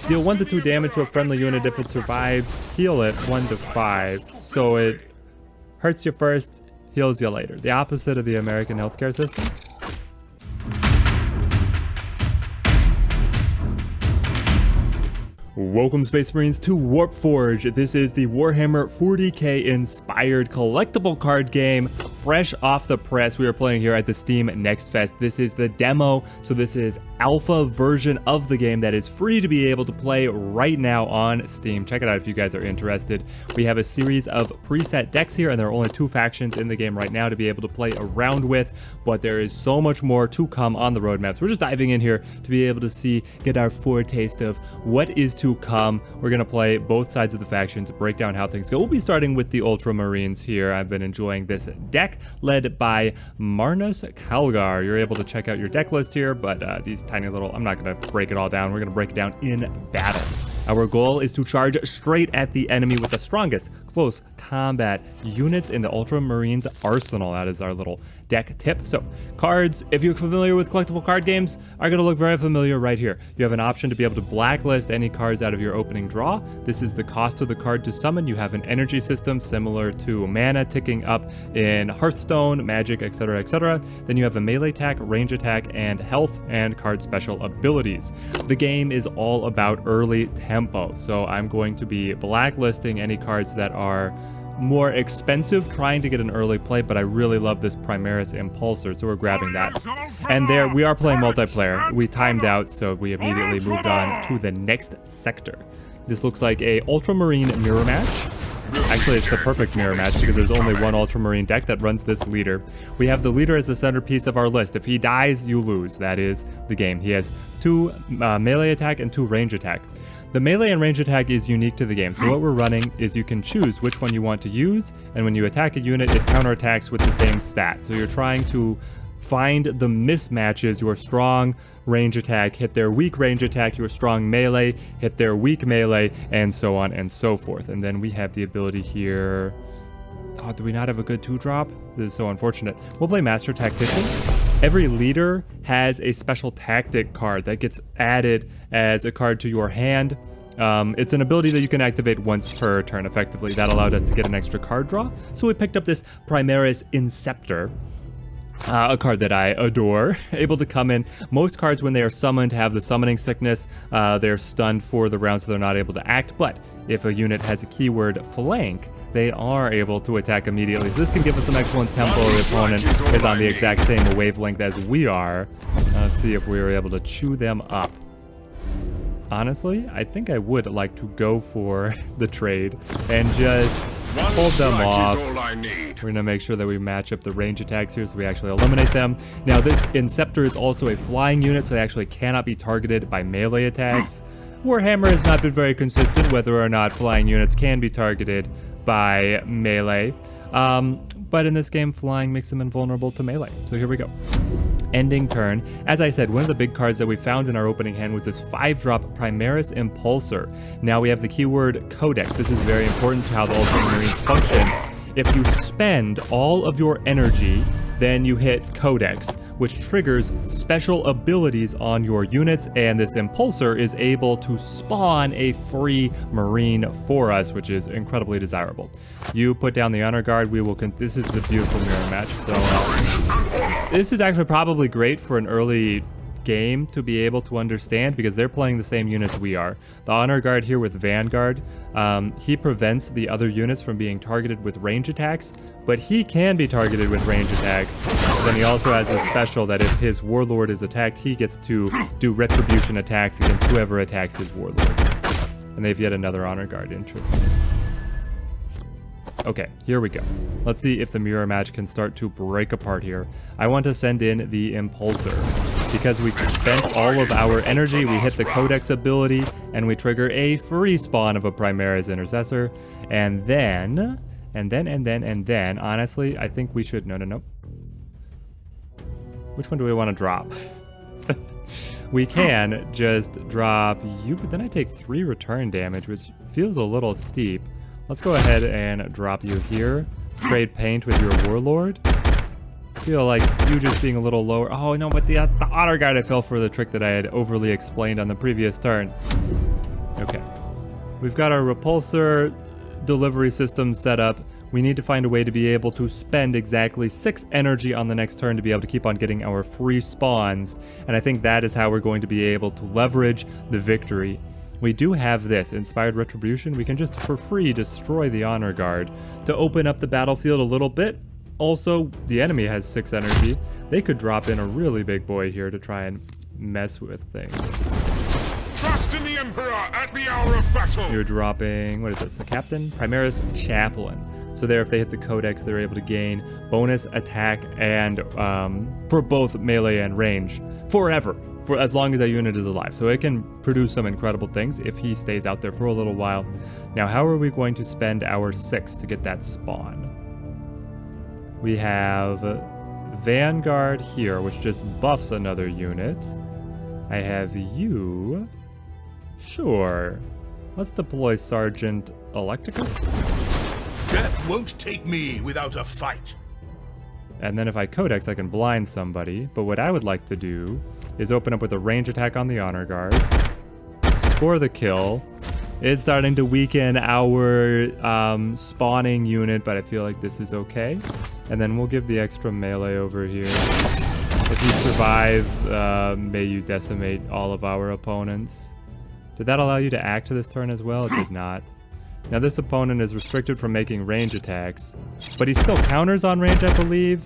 Deal 1 to 2 damage to a friendly unit if it survives. Heal it 1 to 5. So it hurts you first, heals you later. The opposite of the American healthcare system. Welcome Space Marines to Warpforge. This is the Warhammer 40K inspired collectible card game, fresh off the press. We are playing here at the Steam Next Fest. This is the demo, so this is alpha version of the game that is free to be able to play right now on Steam. Check it out if you guys are interested. We have a series of preset decks here, and there are only 2 factions in the game right now to be able to play around with, but there is so much more to come on the roadmap. So we're just diving in here to be able to get our foretaste of what is to come. We're going to play both sides of the factions, break down how things go. We'll be starting with the Ultramarines here. I've been enjoying this deck led by Marnus Calgar. You're able to check out your deck list here, but these tiny little, I'm not going to break it all down. We're going to break it down in battle. Our goal is to charge straight at the enemy with the strongest close combat units in the Ultramarines arsenal. That is our little deck tip. So cards, if you're familiar with collectible card games, are going to look very familiar right here. You have an option to be able to blacklist any cards out of your opening draw. This is the cost of the card to summon. You have an energy system similar to mana ticking up in Hearthstone, Magic, etc., etc. Then you have a melee attack, range attack, and health and card special abilities. The game is all about early tempo, so I'm going to be blacklisting any cards that are more expensive, trying to get an early play, but I really love this Primaris Impulsor, so we're grabbing that. And there, we are playing multiplayer. We timed out, so we immediately moved on to the next sector. This looks like a Ultramarine mirror match. Actually, it's the perfect mirror match because there's only one Ultramarine deck that runs this leader. We have the leader as the centerpiece of our list. If he dies, you lose. That is the game. He has 2 melee attack and 2 range attack. The melee and range attack is unique to the game, so what we're running is you can choose which one you want to use, and when you attack a unit, it counterattacks with the same stat. So you're trying to find the mismatches. Your strong range attack hit their weak range attack, your strong melee hit their weak melee, and so on and so forth. And then we have the ability here... Oh, do we not have a good 2-drop? This is so unfortunate. We'll play Master Tactician. Every leader has a special tactic card that gets added as a card to your hand. It's an ability that you can activate once per turn effectively. That allowed us to get an extra card draw. So we picked up this Primaris Inceptor. A card that I adore, able to come in. Most cards, when they are summoned, have the summoning sickness. They're stunned for the round, so they're not able to act. But if a unit has a keyword flank, they are able to attack immediately. So this can give us some excellent tempo. The opponent is on the exact same wavelength as we are. Let's see if we were able to chew them up. Honestly, I think I would like to go for the trade and just hold them off. We're going to make sure that we match up the range attacks here so we actually eliminate them. Now, this Inceptor is also a flying unit, so they actually cannot be targeted by melee attacks. Warhammer has not been very consistent whether or not flying units can be targeted by melee. But in this game, flying makes them invulnerable to melee. So here we go. Ending turn. As I said, one of the big cards that we found in our opening hand was this 5-drop Primaris Impulsor. Now we have the keyword Codex. This is very important to how the Ultramarines function. If you spend all of your energy, then you hit Codex, which triggers special abilities on your units, and this Impulsor is able to spawn a free Marine for us, which is incredibly desirable. You put down the Honor Guard, we will this is a beautiful mirror match, so this is actually probably great for an early game to be able to understand because they're playing the same units we are. The Honor Guard here with Vanguard, he prevents the other units from being targeted with range attacks, but he can be targeted with range attacks. Then he also has a special that if his Warlord is attacked, he gets to do retribution attacks against whoever attacks his Warlord. And they've yet another Honor Guard. Interesting. Okay, here we go. Let's see if the mirror match can start to break apart here. I want to send in the Impulsor. Because we spent all of our energy, we hit the Codex ability, and we trigger a free spawn of a Primaris Intercessor. And then, honestly, I think we should, no. Which one do we want to drop? We can just drop you, but then I take 3 return damage, which feels a little steep. Let's go ahead and drop you here. Trade paint with your Warlord. I feel like you just being a little lower. Oh no, but the Honor Guard, I fell for the trick that I had overly explained on the previous turn. Okay. We've got our repulsor delivery system set up. We need to find a way to be able to spend exactly 6 energy on the next turn to be able to keep on getting our free spawns. And I think that is how we're going to be able to leverage the victory. We do have this, Inspired Retribution. We can just for free destroy the Honor Guard to open up the battlefield a little bit. Also, the enemy has 6 energy. They could drop in a really big boy here to try and mess with things. Trust in the Emperor at the hour of battle! You're dropping, what is this, a Captain? Primaris Chaplain. So there, if they hit the Codex, they're able to gain bonus attack and for both melee and range forever, for as long as that unit is alive. So it can produce some incredible things if he stays out there for a little while. Now, how are we going to spend our 6 to get that spawn? We have Vanguard here, which just buffs another unit. I have you. Sure. Let's deploy Sergeant Electicus. Death won't take me without a fight. And then if I Codex, I can blind somebody. But what I would like to do is open up with a range attack on the Honor Guard. Score the kill. It's starting to weaken our spawning unit, but I feel like this is okay. And then we'll give the extra melee over here. If you survive, may you decimate all of our opponents. Did that allow you to act this turn as well? It did not. Now this opponent is restricted from making range attacks, but he still counters on range, I believe.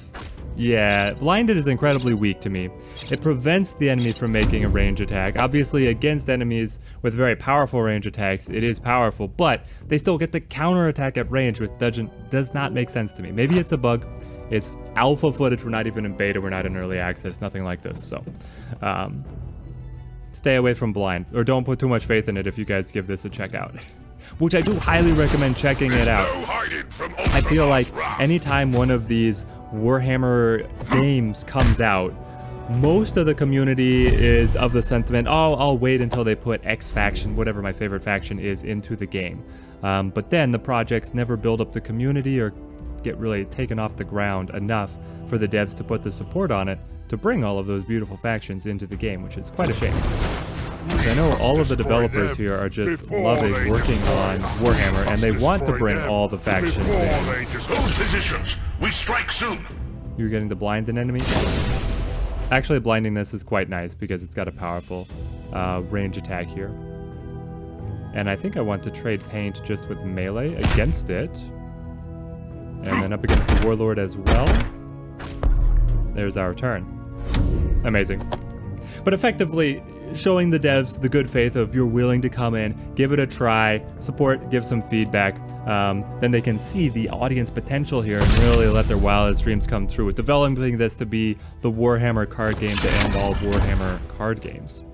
Yeah, blinded is incredibly weak to me. It prevents the enemy from making a range attack. Obviously, against enemies with very powerful range attacks, it is powerful, but they still get the counter attack at range, which does not make sense to me. Maybe it's a bug. It's alpha footage. We're not even in beta. We're not in early access. Nothing like this. So, stay away from blind, or don't put too much faith in it if you guys give this a check out. Which I do highly recommend checking it out. I feel like anytime one of these Warhammer games comes out, most of the community is of the sentiment, oh, I'll wait until they put X faction, whatever my favorite faction is, into the game. But then the projects never build up the community or get really taken off the ground enough for the devs to put the support on it to bring all of those beautiful factions into the game, which is quite a shame. I know all of the developers here are just loving working on Warhammer, and they want to bring all the factions in. Positions. We strike soon. You're getting to blind an enemy? Actually, blinding this is quite nice because it's got a powerful range attack here. And I think I want to trade paint just with melee against it. And then up against the Warlord as well. There's our turn. Amazing. But effectively, showing the devs the good faith of you're willing to come in, give it a try, support, give some feedback, then they can see the audience potential here and really let their wildest dreams come true with developing this to be the Warhammer card game to end all Warhammer card games.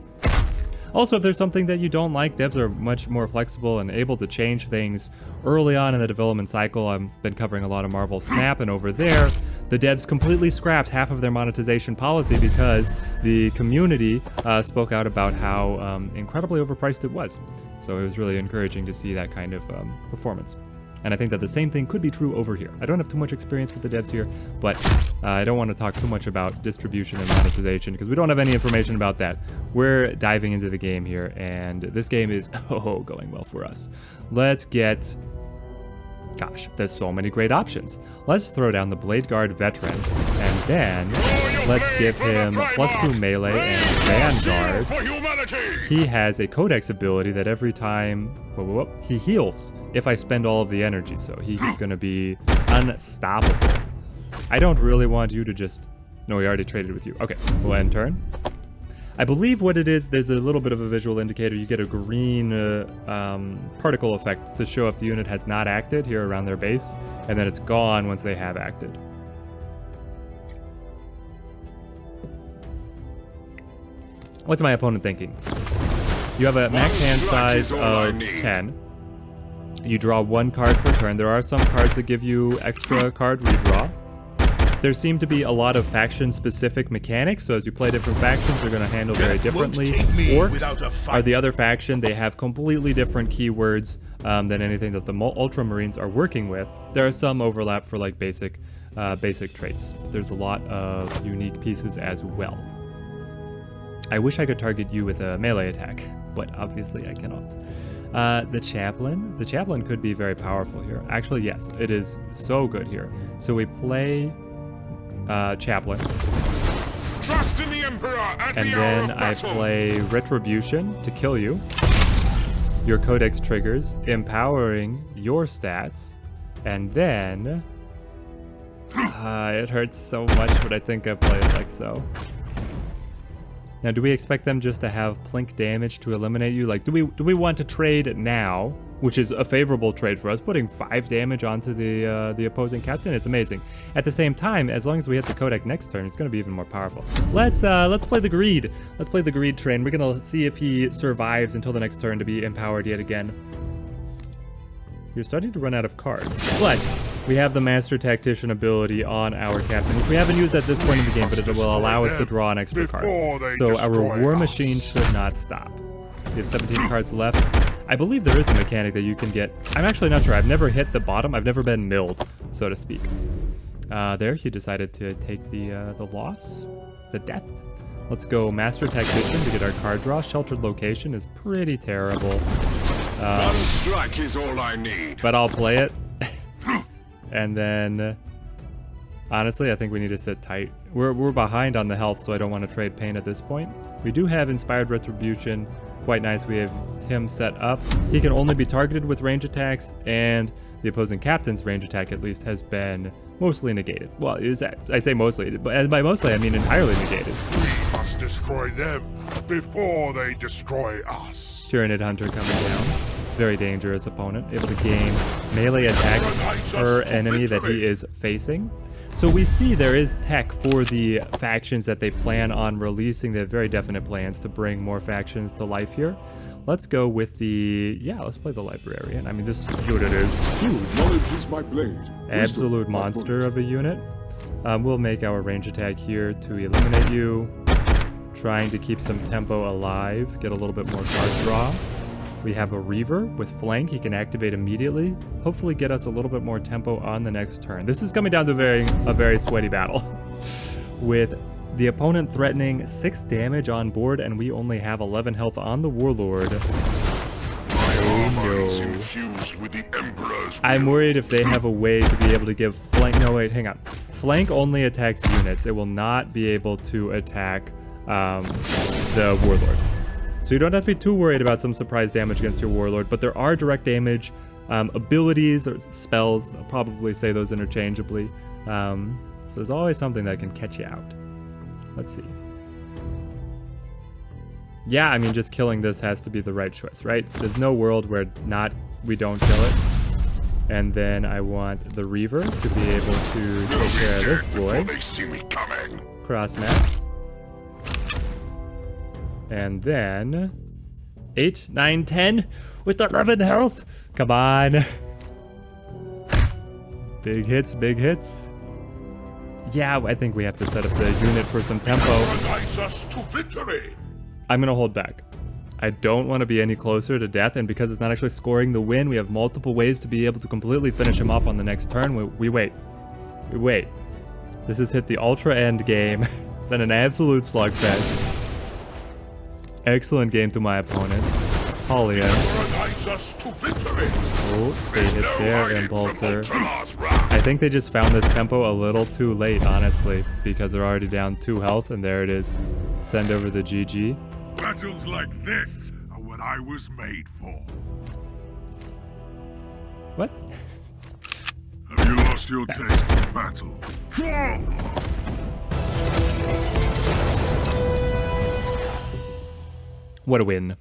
Also, if there's something that you don't like, devs are much more flexible and able to change things early on in the development cycle. I've been covering a lot of Marvel Snap, and over there, the devs completely scrapped half of their monetization policy because the community spoke out about how incredibly overpriced it was. So it was really encouraging to see that kind of performance. And I think that the same thing could be true over here. I don't have too much experience with the devs here, but I don't want to talk too much about distribution and monetization because we don't have any information about that. We're diving into the game here, and this game is going well for us. Let's get... Gosh, there's so many great options. Let's throw down the Blade Guard Veteran, and then let's give him +2 melee and Vanguard. He has a Codex ability that every time he heals if I spend all of the energy, so he's going to be unstoppable. I don't really want you to just... No, he already traded with you. Okay, we'll end turn. I believe what it is, there's a little bit of a visual indicator. You get a green particle effect to show if the unit has not acted here around their base, and then it's gone once they have acted. What's my opponent thinking? You have a max hand size of 10. You draw 1 card per turn. There are some cards that give you extra card redraw. There seem to be a lot of faction-specific mechanics, so as you play different factions, they're going to handle very differently. Orks are the other faction. They have completely different keywords than anything that the Ultramarines are working with. There are some overlap for like basic traits, but there's a lot of unique pieces as well. I wish I could target you with a melee attack. but obviously I cannot. The chaplain could be very powerful here. Actually, yes, it is so good here. So we play chaplain. Trust in the Emperor at And the hour then of I battle. play Retribution to kill you. Your Codex triggers, empowering your stats. And then... it hurts so much, but I think I play it like so. Now, do we expect them just to have plink damage to eliminate you? Like, do we want to trade now, which is a favorable trade for us, putting 5 damage onto the opposing captain? It's amazing. At the same time, as long as we hit the Codex next turn, it's going to be even more powerful. Let's play the greed. Let's play the greed train. We're gonna see if he survives until the next turn to be empowered yet again. You're starting to run out of cards, but we have the Master Tactician ability on our captain, which we haven't used at this point in the game, but it will allow us to draw an extra card. So our War Machine should not stop. We have 17 cards left. I believe there is a mechanic that you can get. I'm actually not sure. I've never hit the bottom. I've never been milled, so to speak. There, he decided to take the loss, the death. Let's go Master Tactician to get our card draw. Sheltered Location is pretty terrible. One strike is all I need. But I'll play it. And then, honestly, I think we need to sit tight. We're behind on the health, so I don't want to trade pain at this point. We do have Inspired Retribution. Quite nice. We have him set up. He can only be targeted with range attacks, and the opposing captain's range attack, at least, has been mostly negated. Well, I say mostly, but by mostly, I mean entirely negated. We must destroy them before they destroy us. Tyranid Hunter coming down. Very dangerous opponent. Able to gain melee attack per enemy that he is facing. So we see there is tech for the factions that they plan on releasing. They have very definite plans to bring more factions to life here. Let's go with the... yeah, let's play the Librarian. I mean, this unit is huge. Knowledge is my blade. Absolute monster of a unit. We'll make our range attack here to eliminate you. Trying to keep some tempo alive. Get a little bit more card draw. We have a Reaver with flank. He can activate immediately. Hopefully get us a little bit more tempo on the next turn. This is coming down to a very sweaty battle. With the opponent threatening 6 damage on board, and we only have 11 health on the Warlord. Oh no. Infused with the Emperor's I'm worried if they have a way to be able to give flank... no, wait, hang on. Flank only attacks units. It will not be able to attack the Warlord. So you don't have to be too worried about some surprise damage against your Warlord, but there are direct damage abilities or spells. I'll probably say those interchangeably. So there's always something that can catch you out. Let's see. Yeah, I mean, just killing this has to be the right choice, right? There's no world where we don't kill it. And then I want the Reaver to be able to take care of this boy. They see me coming. Cross map. And then 8, 9, 10 with 11 health. Come on. Big hits, big hits. Yeah, I think we have to set up the unit for some tempo. Guides us to victory. I'm gonna hold back. I don't want to be any closer to death, and because it's not actually scoring the win, we have multiple ways to be able to completely finish him off on the next turn. We wait. We wait. This has hit the ultra end game. It's been an absolute slugfest. Excellent game to my opponent. Hollian. Oh, they hit their impulsor. I think they just found this tempo a little too late, honestly, because they're already down 2 health, and there it is. Send over the GG. Battles like this are what I was made for. What? Have you lost your taste for battle? What a win.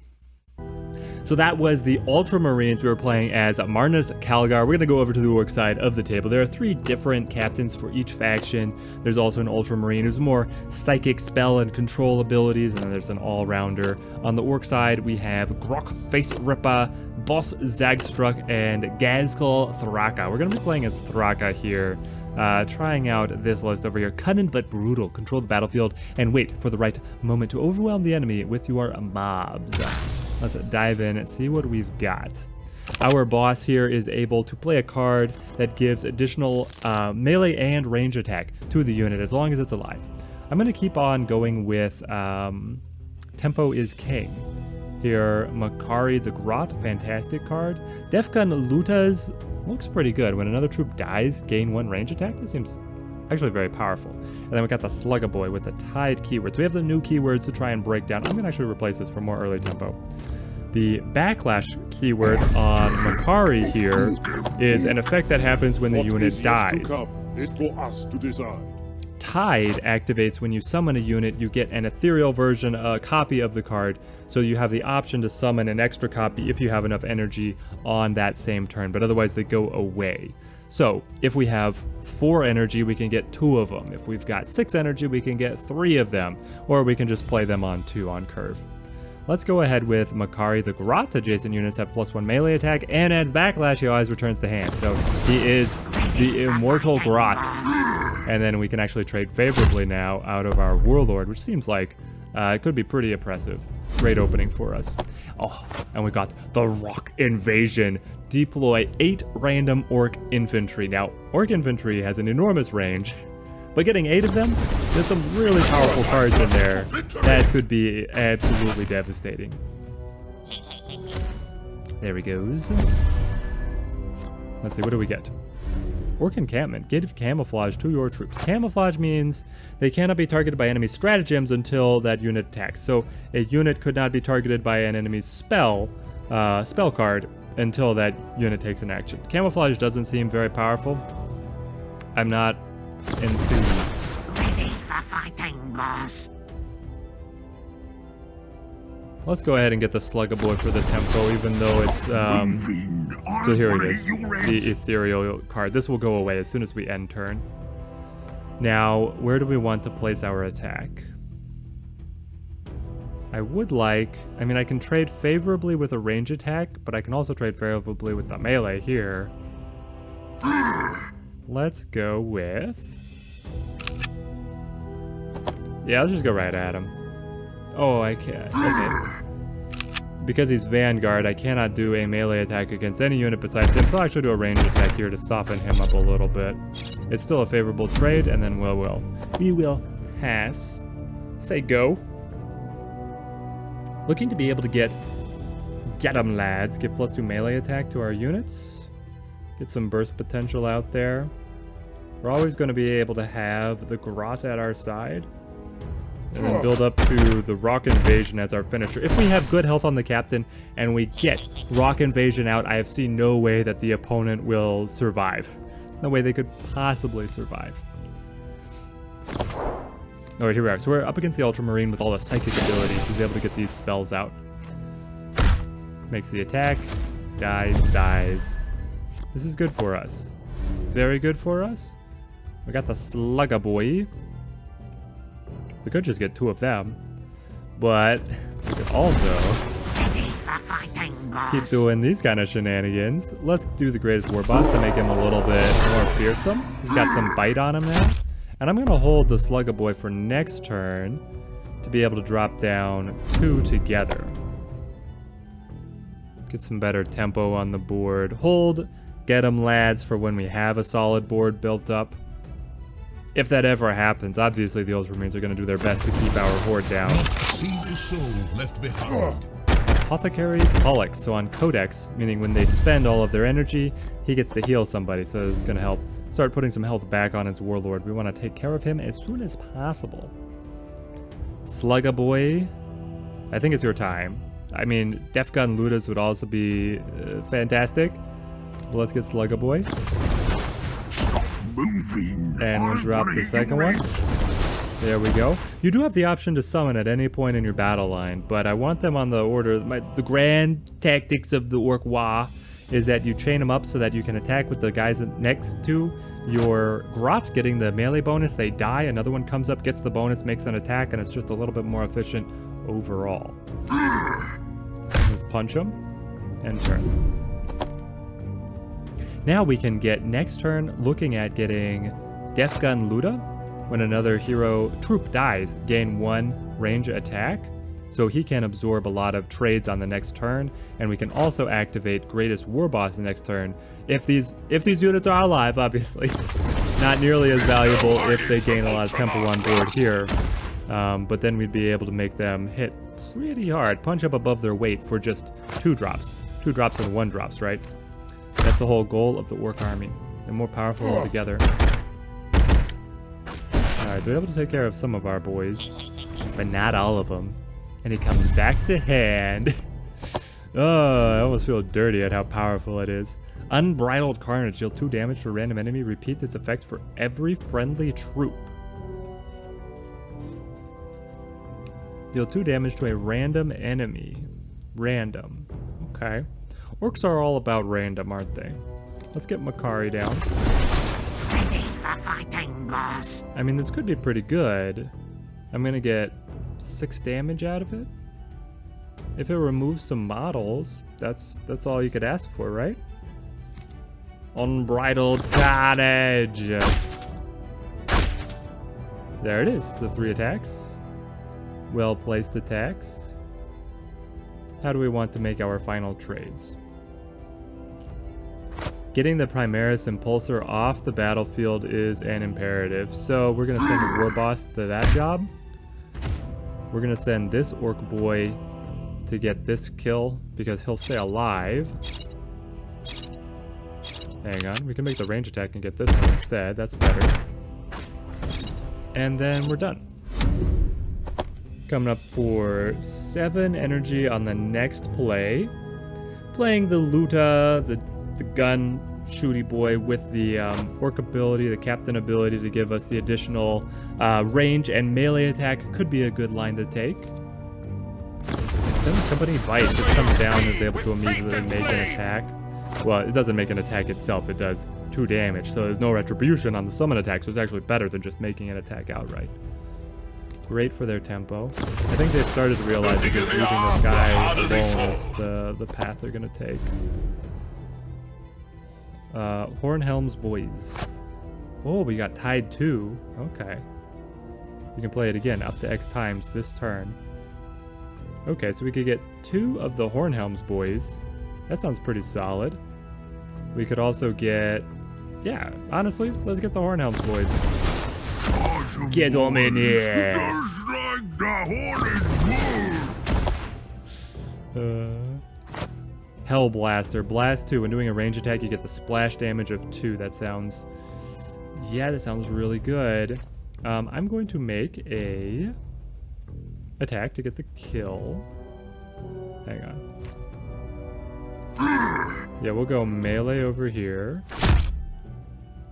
So that was the Ultramarines. We were playing as Marnus Calgar. We're going to go over to the Orc side of the table. There are 3 different captains for each faction. There's also an Ultramarine who's more psychic spell and control abilities, and then there's an all-rounder. On the Orc side, we have Grok Face Rippa, Boss Zagstruck, and Gazkul Thraka. We're going to be playing as Thraka here. Trying out this list over here. Cunning but brutal. Control the battlefield and wait for the right moment to overwhelm the enemy with your mobs. Let's dive in and see what we've got. Our boss here is able to play a card that gives additional melee and range attack to the unit as long as it's alive. I'm going to keep on going with Tempo is King. Here, Makari the Grot, fantastic card. Defgun Lutas looks pretty good. When another troop dies, gain 1 range attack. This seems actually very powerful. And then we got the Slugga Boy with the tied keywords. We have some new keywords to try and break down. I'm going to actually replace this for more early tempo. The backlash keyword on Makari here is an effect that happens when the unit dies. Is for us to decide. Tide activates when you summon a unit. You get an ethereal version, a copy of the card, so you have the option to summon an extra copy if you have enough energy on that same turn, but otherwise they go away. So if we have 4 energy, we can get 2 of them. If we've got 6 energy, we can get 3 of them, or we can just play them on 2 on curve. Let's go ahead with Makari the Grot. Adjacent units have +1 melee attack, and adds backlash. He always returns to hand. So he is the immortal Grot. And then we can actually trade favorably now out of our Warlord, which seems like it could be pretty oppressive. Great opening for us. Oh, and we got the Rock Invasion. Deploy 8 random Ork infantry. Now, Ork infantry has an enormous range, but getting 8 of them, there's some really powerful cards in there that could be absolutely devastating. There he goes. Let's see, what do we get? Ork encampment. Give camouflage to your troops. Camouflage means they cannot be targeted by enemy stratagems until that unit attacks. So a unit could not be targeted by an enemy's spell card until that unit takes an action. Camouflage doesn't seem very powerful. I'm not enthused. Ready for fighting, boss. Let's go ahead and get the Slugga Boy for the tempo, even though it's, so here it is, the ethereal card. This will go away as soon as we end turn. Now, where do we want to place our attack? I would like, I mean, I can trade favorably with a range attack, but I can also trade favorably with the melee here. Let's go with, yeah, let's just go right at him. Oh, I can't. Okay. Because he's Vanguard, I cannot do a melee attack against any unit besides him, so I'll actually do a range attack here to soften him up a little bit. It's still a favorable trade, and then we will pass. Say go. Looking to be able to get 'em lads. Give +2 melee attack to our units. Get some burst potential out there. We're always going to be able to have the Grot at our side. And then build up to the Rock Invasion as our finisher. If we have good health on the captain and we get Rock Invasion out, I have seen no way that the opponent will survive. No way they could possibly survive. Alright, here we are. So we're up against the Ultramarine with all the psychic abilities. He's able to get these spells out. Makes the attack. Dies. This is good for us. Very good for us. We got the Slugga Boy. We could just get 2 of them, but we could also keep doing these kind of shenanigans. Let's do the Greatest War Boss to make him a little bit more fearsome. He's got some bite on him now. And I'm going to hold the Slugga Boy for next turn to be able to drop down 2 together. Get some better tempo on the board. Hold Get 'em lads for when we have a solid board built up. If that ever happens, obviously the Ultramarines are going to do their best to keep our horde down. Single soul left behind. Apothecary Pollux. So on Codex, meaning when they spend all of their energy, he gets to heal somebody. So this is going to help start putting some health back on his Warlord. We want to take care of him as soon as possible. Slugga Boy, I think it's your time. I mean, Defgun Ludas would also be fantastic. But let's get Slugga Boy. And we'll drop the second one. There we go. You do have the option to summon at any point in your battle line, but I want them on the order. The grand tactics of the Ork Wa is that you chain them up so that you can attack with the guys next to your Grot, getting the melee bonus. They die, another one comes up, gets the bonus, makes an attack, and it's just a little bit more efficient overall. Let's punch them and turn. Now we can get next turn looking at getting Defgun Luda. When another hero troop dies, gain 1 range attack. So he can absorb a lot of trades on the next turn, and we can also activate Greatest War Boss the next turn. If these units are alive, obviously. Not nearly as valuable if they gain a lot of tempo on board here. But then we'd be able to make them hit pretty hard. Punch up above their weight for just 2 drops. 2 drops and 1 drops, right? That's the whole goal of the Ork army. They're more powerful altogether. Alright, they're able to take care of some of our boys, but not all of them. And it comes back to hand. Oh, I almost feel dirty at how powerful it is. Unbridled Carnage. Deal 2 damage to a random enemy. Repeat this effect for every friendly troop. Deal 2 damage to a random enemy. Random. Okay. Orcs are all about random, aren't they? Let's get Makari down. Ready for fighting, boss. I mean, this could be pretty good. I'm gonna get 6 damage out of it. If it removes some models, that's all you could ask for, right? Unbridled Carnage. There it is, the 3 attacks. Well-placed attacks. How do we want to make our final trades? Getting the Primaris Impulsor off the battlefield is an imperative, so we're gonna send a War Boss to that job. We're gonna send this Orc boy to get this kill because he'll stay alive. Hang on, we can make the range attack and get this one instead. That's better. And then we're done. Coming up for 7 energy on the next play. Playing the Luta, the gun shooty boy with the Orc ability, the captain ability to give us the additional range and melee attack could be a good line to take. Company Bite just comes down and is able to immediately make an attack. Well, it doesn't make an attack itself, it does 2 damage, so there's no retribution on the summon attack, so it's actually better than just making an attack outright. Great for their tempo. I think they've started to realize that just leaving this guy alone is the path they're gonna take. Hornhelm's boys. Oh, we got tied 2. Okay. You can play it again up to X times this turn. Okay, so we could get 2 of the Hornhelm's boys. That sounds pretty solid. We could also get... Yeah, honestly, let's get the Hornhelm's boys. Get them in here! Hellblaster. Blast 2. When doing a range attack, you get the splash damage of 2. That sounds... Yeah, that sounds really good. I'm going to make a... attack to get the kill. Hang on. Yeah, we'll go melee over here.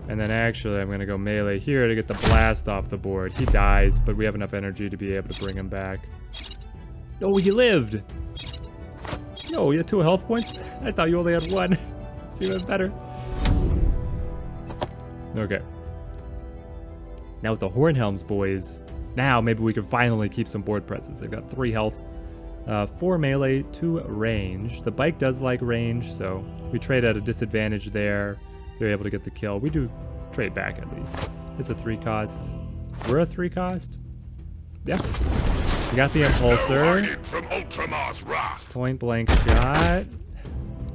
And then actually I'm gonna go melee here to get the blast off the board. He dies, but we have enough energy to be able to bring him back. Oh, he lived! No, you had 2 health points? I thought you only had 1. It's even better. Okay. Now with the Hornhelm's boys, now maybe we can finally keep some board presence. They've got 3 health, 4 melee, 2 range. The bike does like range, so we trade at a disadvantage there. They're able to get the kill. We do trade back at least. It's a 3 cost. We're a 3 cost? Yeah. We got the Impulsor. From Ultramarines Wrath. Point blank shot.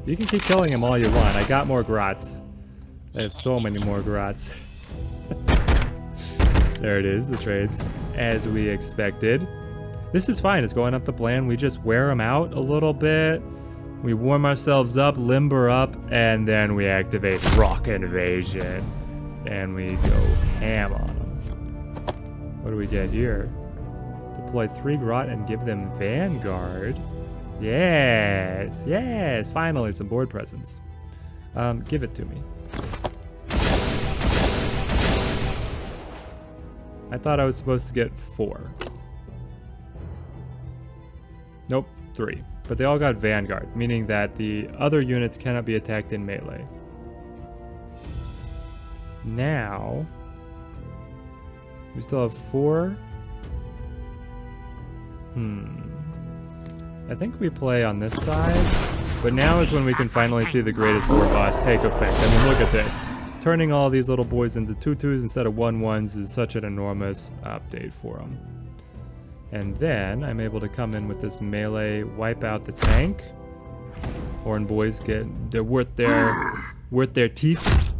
You can keep killing him all you want. I got more grots. I have so many more grots. There it is, the trades, as we expected. This is fine, it's going up the plan. We just wear them out a little bit. We warm ourselves up, limber up, and then we activate Rock Invasion. And we go ham on them. What do we get here? Deploy 3 grot and give them Vanguard. Yes, yes, finally some board presence. Give it to me. I thought I was supposed to get 4. Nope, 3. But they all got Vanguard, meaning that the other units cannot be attacked in melee. Now, we still have 4. I think we play on this side, but now is when we can finally see the greatest war boss take effect. I mean, look at this. Turning all these little boys into 2/2s instead of 1/1s is such an enormous update for them. And then I'm able to come in with this melee, wipe out the tank. Horn boys they're worth their teeth.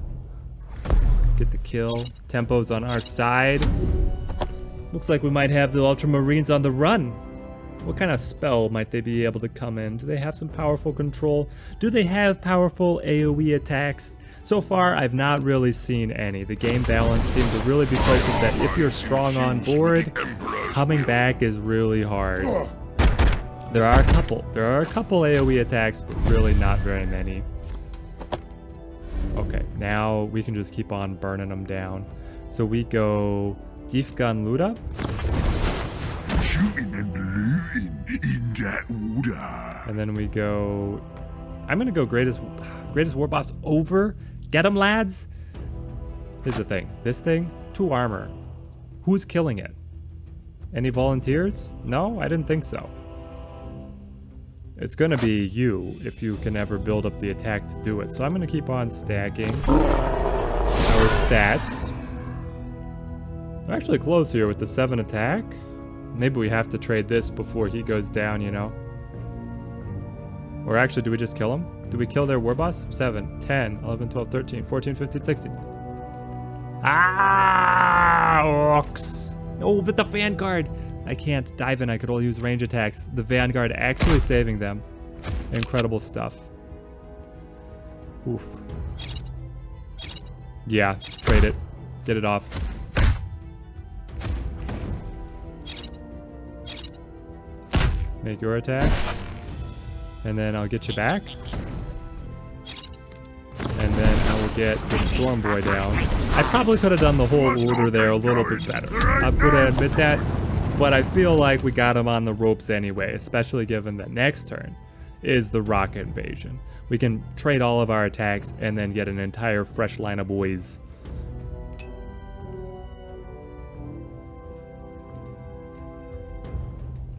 Get the kill. Tempo's on our side. Looks like we might have the Ultramarines on the run. What kind of spell might they be able to come in? Do they have some powerful control? Do they have powerful AoE attacks? So far, I've not really seen any. The game balance seems to really be focused that if you're strong on board, coming back is really hard. There are a couple AoE attacks, but really not very many. Okay, now we can just keep on burning them down. So we go Gifgan Luda. Shooting and looting in that order. And then we go... I'm gonna go Greatest War Boss over. Get him, lads! Here's the thing. This thing, 2 armor. Who's killing it? Any volunteers? No, I didn't think so. It's gonna be you if you can ever build up the attack to do it. So I'm gonna keep on stacking our stats. We're actually close here with the 7 attack. Maybe we have to trade this before he goes down, you know? Or actually, do we just kill him? Do we kill their war boss? 7, 10, 11, 12, 13, 14, 15, 16. Ah, Orks! Oh, but the Vanguard! I can't dive in, I could only use range attacks. The Vanguard actually saving them. Incredible stuff. Oof. Yeah, trade it. Get it off. Make your attack. And then I'll get you back. And then I will get the Storm Boy down. I probably could have done the whole order there a little bit better. I'm gonna admit that. But I feel like we got him on the ropes anyway, especially given that next turn is the rocket invasion. We can trade all of our attacks and then get an entire fresh line of boys.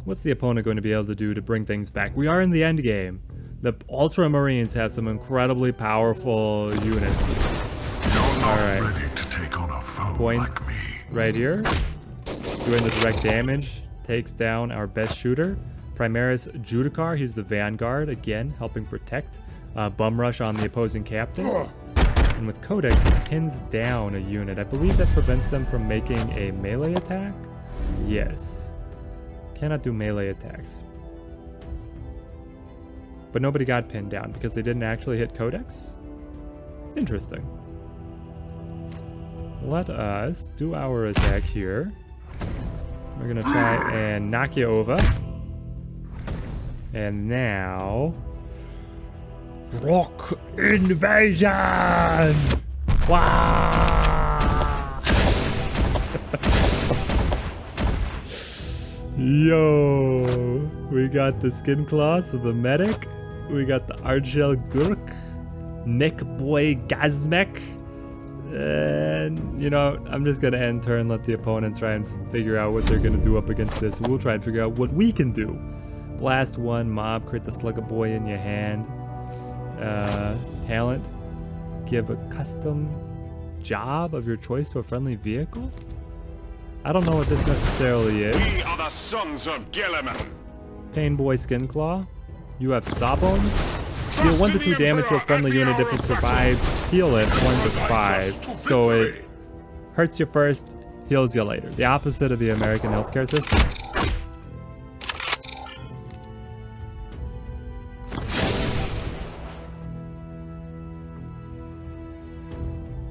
What's the opponent going to be able to do to bring things back? We are in the end game. The Ultramarines have some incredibly powerful units. Alright. Points right here. Doing the direct damage. Takes down our best shooter. Primaris Judicar, he's the Vanguard, again, helping protect. Bum Rush on the opposing captain. And with Codex, he pins down a unit. I believe that prevents them from making a melee attack? Yes. Cannot do melee attacks. But nobody got pinned down because they didn't actually hit Codex? Interesting. Let us do our attack here. We're gonna try and knock you over. And now... Rock Invasion! Wow! Yo! We got the Skin Claws of the Medic. We got the Argel Gurk. Mech Boy Gazmek. And, you know, I'm just gonna end turn, let the opponent try and figure out what they're gonna do up against this. We'll try and figure out what we can do. Blast 1, mob, crit the Slugger Boy in your hand. Talent, give a custom job of your choice to a friendly vehicle? I don't know what this necessarily is. We are the sons of Gilliman. Pain Boy Skin Claw. You have Sawbones. Deal 1 to 2 damage to a friendly unit if it survives. Heal it 1 to 5. So it hurts you first, heals you later. The opposite of the American healthcare system.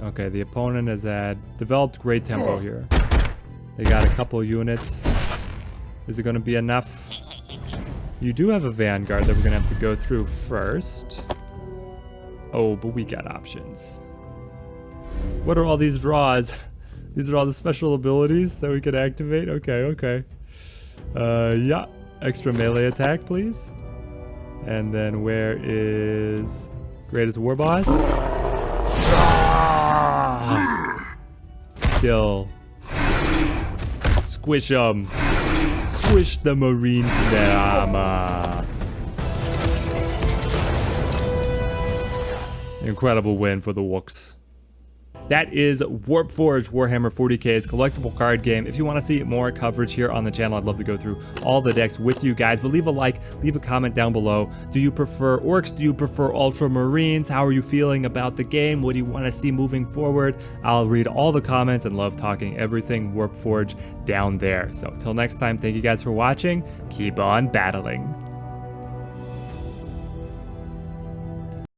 Okay, the opponent has developed great tempo here. They got a couple units. Is it going to be enough? You do have a Vanguard that we're going to have to go through first. Oh, but we got options. What are all these draws? These are all the special abilities that we could activate? Okay. Yeah. Extra melee attack, please. And then where is Greatest War Boss? Kill. Squish them. Squish the Marines in their armor. Incredible win for the Orks. That is Warpforge, Warhammer 40K's collectible card game. If you want to see more coverage here on the channel, I'd love to go through all the decks with you guys. But leave a like, leave a comment down below. Do you prefer Orks? Do you prefer Ultramarines? How are you feeling about the game? What do you want to see moving forward? I'll read all the comments and love talking everything Warpforge down there. So until next time, thank you guys for watching. Keep on battling.